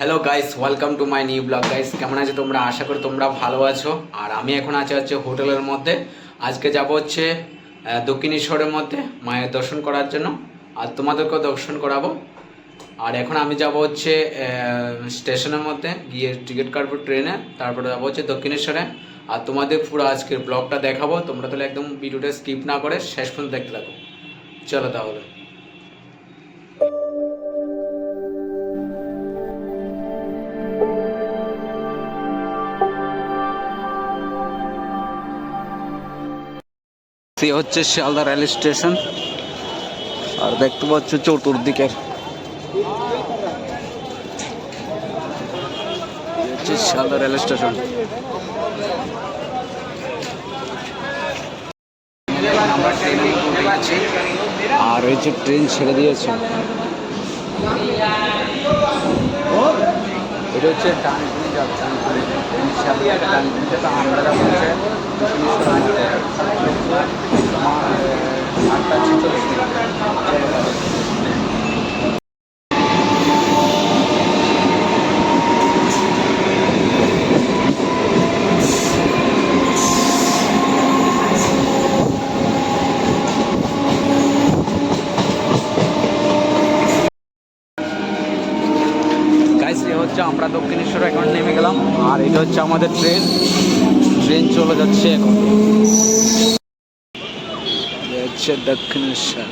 Hello guys, welcome to my new blog. Guys, কেমন আছো তোমরা? আশা করি তোমরা ভালো আছো। আর আমি এখন আছি হোটেলের মধ্যে। আজকে যাব দক্ষিণেশ্বরের মধ্যে মায়ের দর্শন করার জন্য, আর তোমাদেরকেও দর্শন করাবো। আর এখন আমি যাব স্টেশনের মধ্যে গিয়ে টিকিট কাটবো ট্রেনে, তারপরে যাবো দক্ষিণেশ্বরে। আর তোমাদের পুরো আজকের ব্লগটা দেখাবো। তোমরা তাহলে একদম ভিডিওটা স্কিপ না করে শেষ পর্যন্ত দেখতে থাকো। চলো তাহলে। হচ্ছে শিয়ালদা রেল স্টেশন, আর দেখতে পাচ্ছ চতুর্দিকের শিয়ালদা রেল স্টেশন। আমরা ট্রেনে উঠে গেছি, আর এই যে ট্রেন ছেড়ে দিয়েছে। এটা হচ্ছে ডানকুনি যাচ্ছে, ডানকুনিতে তো আমরা যাবো হচ্ছে 8:46। হচ্ছে আমরা দক্ষিণেশ্বর এখন নেমে গেলাম, আর এটা হচ্ছে আমাদের ট্রেন চলে যাচ্ছে এখন দক্ষিণেশ্বর।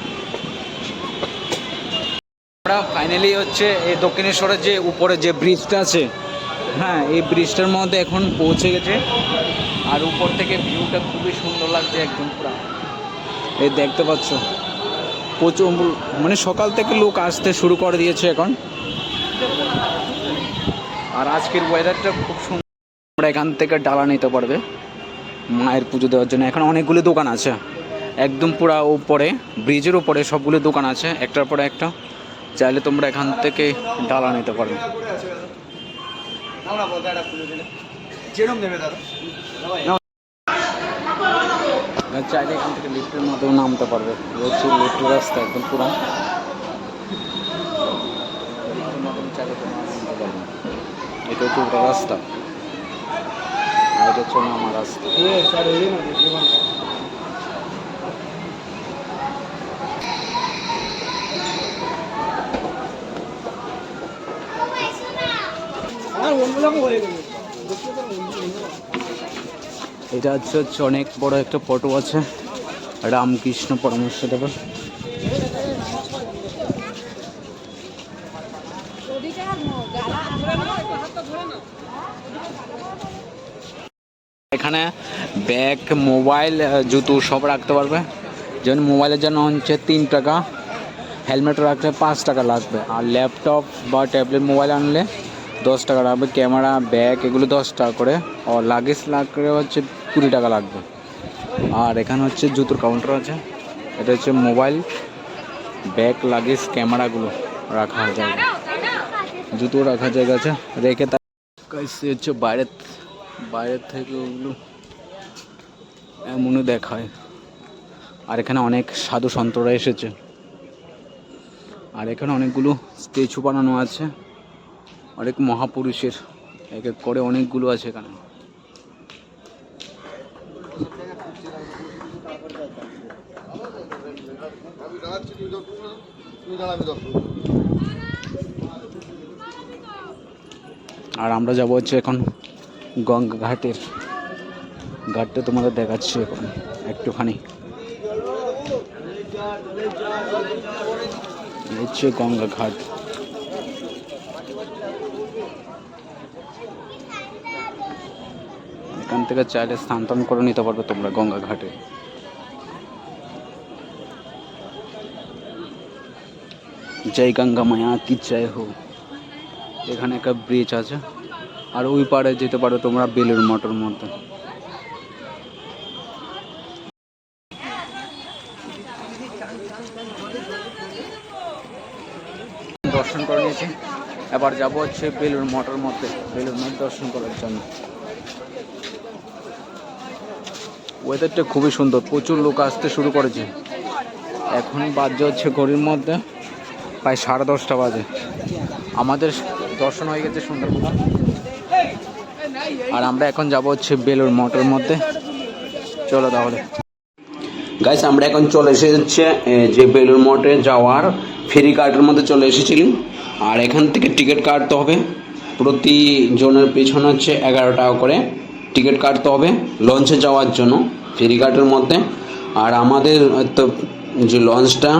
আমরা ফাইনালি এই দক্ষিণেশ্বরের যে উপরে যে ব্রিজটা আছে, হ্যাঁ, এই ব্রিজটার মধ্যে এখন পৌঁছে গেছে। আর উপর থেকে ভিউটা খুবই সুন্দর লাগছে, একদম পুরো এই দেখতে পাচ্ছ। প্রচুর মানে সকাল থেকে লোক আসতে শুরু করে দিয়েছে এখন। আর আজকের ওয়েদারটা খুব সুন্দর। আমরা এখান থেকে ডালা নিতে পারবে মায়ের পুজো দেওয়ার জন্য। এখন অনেকগুলো দোকান আছে, একদম পুরা উপরে ব্রিজের উপরে সবগুলো দোকান আছে, একটার পরে একটা। চাইলে তোমরা এখান থেকে ডালা নিতে পারবে। চাইলে এখান থেকে লিফটের মধ্যেও নামতে পারবে। হচ্ছে লিফটের রাস্তা একদম পুরা। চাইলে তোমরা নামতে পারবে। এটা হচ্ছে ওটা রাস্তা, আর এটা হচ্ছে আমার রাস্তা। এটা হচ্ছে অনেক বড় একটা ফটো আছে রামকৃষ্ণ পরমহংসদেবের। এখানে ব্যাগ, মোবাইল, জুতো সব রাখতে পারবে। যেমন মোবাইলের জন্য হচ্ছে 3 টাকা, হেলমেট রাখলে 5 টাকা লাগবে, আর ল্যাপটপ বা ট্যাবলেট মোবাইল আনলে 10 টাকা লাগবে। ক্যামেরা, ব্যাগ এগুলো 10 টাকা করে, আর লাগেজ লাগলে হচ্ছে 20 টাকা লাগবে। আর এখানে হচ্ছে জুতোর কাউন্টার আছে। এটা হচ্ছে মোবাইল, ব্যাগ, লাগেজ, ক্যামেরাগুলো রাখা জায়গা, জুতো রাখার জায়গা আছে রেখে। তার হচ্ছে বাইরের থেকে ওগুলো এমনও দেখায়। আর এখানে অনেক সাধু সন্তরা এসেছে, আর এখানে অনেকগুলো স্ট্যাচু বানানো আছে অনেক মহাপুরুষের, এক এক করে অনেকগুলো আছে এখানে। আর আমরা যাবো এখন গঙ্গা ঘাটটা তোমাদের দেখাচ্ছি এখন একটুখানি। হচ্ছে গঙ্গা ঘাট। এখান থেকে চাইলে স্নান টান করে নিতে পারবে তোমরা গঙ্গা ঘাটে। জয় গঙ্গা মায়া কি জয় হো। এখানে একটা ব্রিজ আছে, আর ওই পাড়ে যেতে পারো তোমরা বেলুড় মঠের মধ্যে। দর্শন করে নিয়েছি, এবার যাবো বেলুড় মঠের মধ্যে, বেলুড় মঠ দর্শন করার জন্য। ওয়েদারটা খুবই সুন্দর, প্রচুর লোক আসতে শুরু করেছে। এখন বাজে ঘড়ির মধ্যে প্রায় 10:30 বাজে। আমাদের দর্শন হয়ে গেছে সুন্দরবন। আর আমরা এখন যাব হচ্ছে বেলুড় মঠের মধ্যে। চলো তাহলে গাইস, আমরা এখন চলে এসেছে যে বেলুড় মঠে যাওয়ার ফেরি ঘাটের মধ্যে চলে এসেছিলাম। আর এখান থেকে টিকিট কাটতে হবে, প্রতি জনের পিছনে হচ্ছে 11 টাকা করে টিকিট কাটতে হবে লঞ্চে যাওয়ার জন্য ফেরি ঘাটের মধ্যে। আর আমাদের তো যে লঞ্চটা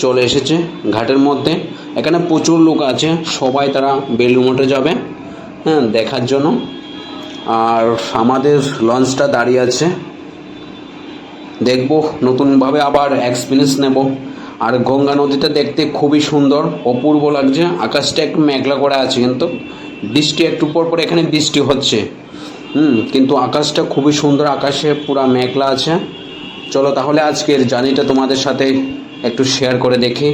চলে এসেছে ঘাটের মধ্যে। এখানে প্রচুর লোক আছে, সবাই তারা বেলুড় মঠে যাবে হ্যাঁ দেখার জন্য। আর আমাদের লঞ্চটা দাঁড়িয়ে আছে, দেখবো নতুনভাবে আবার এক্সপিরিয়েন্স নেব। আর গঙ্গা নদীটা দেখতে খুবই সুন্দর, অপূর্ব লাগছে। আকাশটা একটু মেঘলা করে আছে, কিন্তু বৃষ্টি একটু পর পর এখানে বৃষ্টি হচ্ছে কিন্তু আকাশটা খুবই সুন্দর, আকাশে পুরা মেঘলা আছে। চলো তাহলে আজকের জার্নিটা তোমাদের সাথে একটু শেয়ার করে দেখি।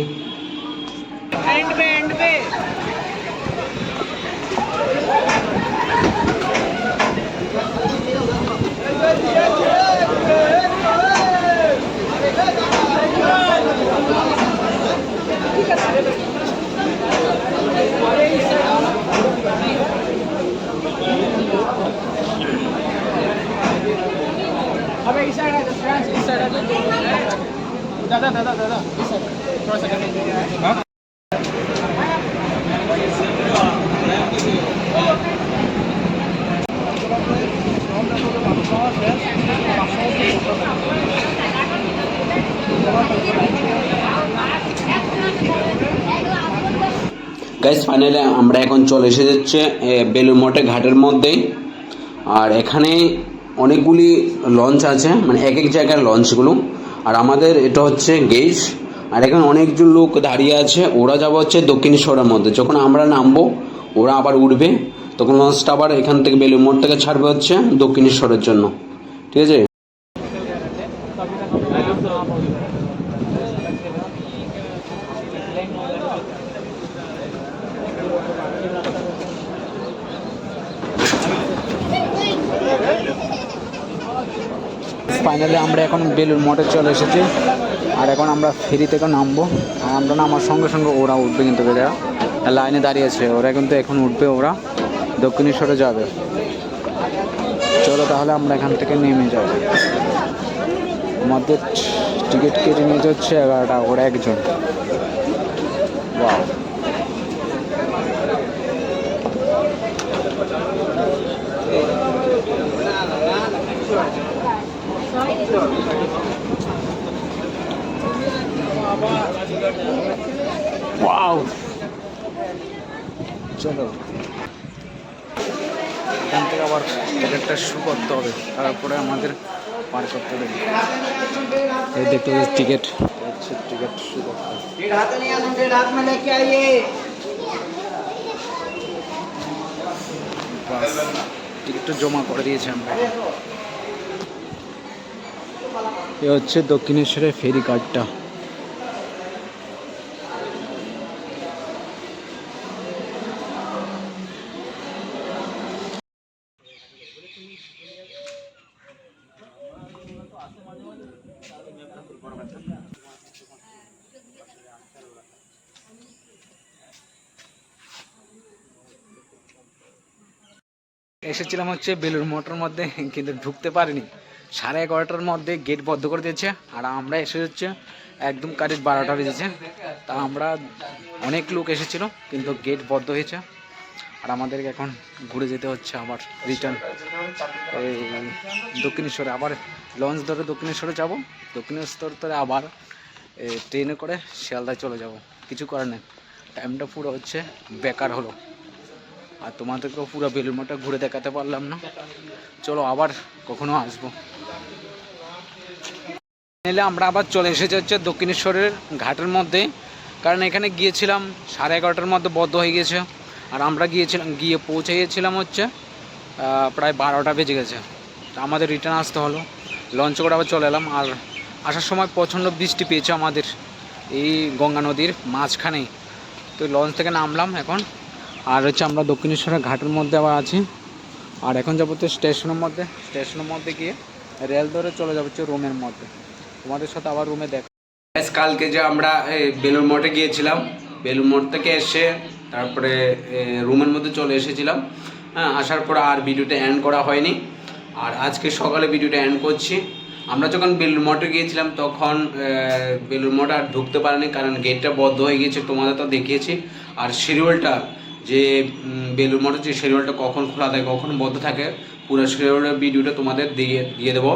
গাইস ফাইনালি আমরা এখন চলে এসে যাচ্ছে বেলুড় মঠের ঘাটের মধ্যেই। আর এখানে অনেকগুলি লঞ্চ আছে, মানে এক এক জায়গার লঞ্চগুলো। আর আমাদের এটা হচ্ছে গেজ। আর এখানে অনেকজন লোক দাঁড়িয়ে আছে, ওরা যাবে হচ্ছে দক্ষিণেশ্বরের মধ্যে। যখন আমরা নামবো ওরা আবার উঠবে, তখন লঞ্চটা আবার এখান থেকে বেলুড় মঠ থেকে ছাড়বে হচ্ছে দক্ষিণেশ্বরের জন্য, ঠিক আছে। ফাইনালি আমরা এখন বেলুড় মঠে চলে এসেছি। আর এখন আমরা ফেরি থেকে নামবো। আর আমরা নামার সঙ্গে সঙ্গে ওরা উঠবে, কিন্তু ওরা লাইনে দাঁড়িয়েছে, ওরা কিন্তু এখন উঠবে, ওরা দক্ষিণেশ্বরে যাবে। চলো তাহলে আমরা এখান থেকে নেমে যাব। আমাদের টিকিট কেটে নিয়ে যাচ্ছে 11 টাকা করে একজন। Wow, wow. চলো এখান থেকে আবার টিকিটটা শুরু করতে হবে, তারপরে আমাদের পার করতে হবে। এই দেখতে টিকিট টিকিট শুরু করতে হবে। টিকিটটা জমা করে দিয়েছি আমরা। এ হচ্ছে দক্ষিণেশ্বরের ফেরি ঘাটটা। এসেছিলাম হচ্ছে বেলুড় মঠের মধ্যে, কিন্তু ঢুকতে পারিনি। 11:30টার মধ্যে গেট বন্ধ করে দিয়েছে। আর আমরা এসে হচ্ছে একদম কারেক্ট 12টা বেজেছে। তা আমরা অনেক লোক এসেছিল, কিন্তু গেট বন্ধ হয়েছে। আর আমাদেরকে এখন ঘুরে যেতে হচ্ছে আবার রিটার্ন এই দক্ষিণেশ্বরে। আবার লঞ্চ ধরে দক্ষিণেশ্বরে যাব, দক্ষিণেশ্বর ধরে আবার ট্রেনে করে শিয়ালদায় চলে যাব। কিছু করার নেই, টাইমটা পুরো হচ্ছে বেকার হলো। আর তোমাদেরকেও পুরো বেলুড় মঠটা ঘুরে দেখাতে পারলাম না। চলো আবার কখনো আসবো। নিলে আমরা আবার চলে এসেছি হচ্ছে দক্ষিণেশ্বরের ঘাটের মধ্যে, কারণ এখানে গিয়েছিলাম 11:30টার মধ্যে বদ্ধ হয়ে গেছে। আর আমরা গিয়ে পৌঁছে গিয়েছিলাম হচ্ছে প্রায় 12টা বেজে গেছে। তা আমাদের রিটার্ন আসতে হলো, লঞ্চ করে আবার চলে এলাম। আর আসার সময় প্রচণ্ড বৃষ্টি পেয়েছে আমাদের এই গঙ্গা নদীর মাঝখানেই। তো লঞ্চ থেকে নামলাম এখন। আর হচ্ছে আমরা দক্ষিণেশ্বরের ঘাটের মধ্যে আবার আছি। আর এখন যাবো তো স্টেশনের মধ্যে গিয়ে রেল ধরে চলে যাবো হচ্ছে রুমের মধ্যে। তোমাদের সাথে আবার রুমে দেখা। কালকে যে আমরা বেলুড় মঠে গিয়েছিলাম, বেলুড় মঠ থেকে এসে তারপরে রুমের মধ্যে চলে এসেছিলাম। হ্যাঁ, আসার পর আর ভিডিওটা এন্ড করা হয়নি, আর আজকে সকালে ভিডিওটা এন্ড করছি। আমরা যখন বেলুড় মঠে গিয়েছিলাম তখন বেলুড় মঠ আর ঢুকতে পারিনি, কারণ গেটটা বন্ধ হয়ে গিয়েছে, তোমাদের তো দেখিয়েছি। আর শিডিউলটা যে বেলুড় মঠের যে শিডিউলটা কখন খোলা থাকে কখন বন্ধ থাকে, পুরো শিডিউলের ভিডিওটা তোমাদের দিয়ে দেবো,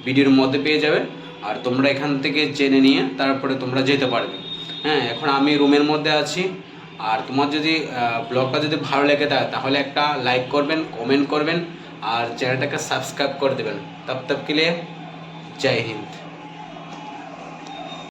ভিডিওর মধ্যে পেয়ে যাবে। আর তোমরা এখান থেকে জেনে নিয়ে তারপরে তোমরা যেতে পারবে। হ্যাঁ, এখন আমি রুমের মধ্যে আছি। আর তোমার যদি ব্লগটা যদি ভালো লেগে থাকে তাহলে একটা লাইক করবেন, কমেন্ট করবেন, আর চ্যানেলটাকে সাবস্ক্রাইব করে দেবেন। তব কে লিয়ে জয় হিন্দ।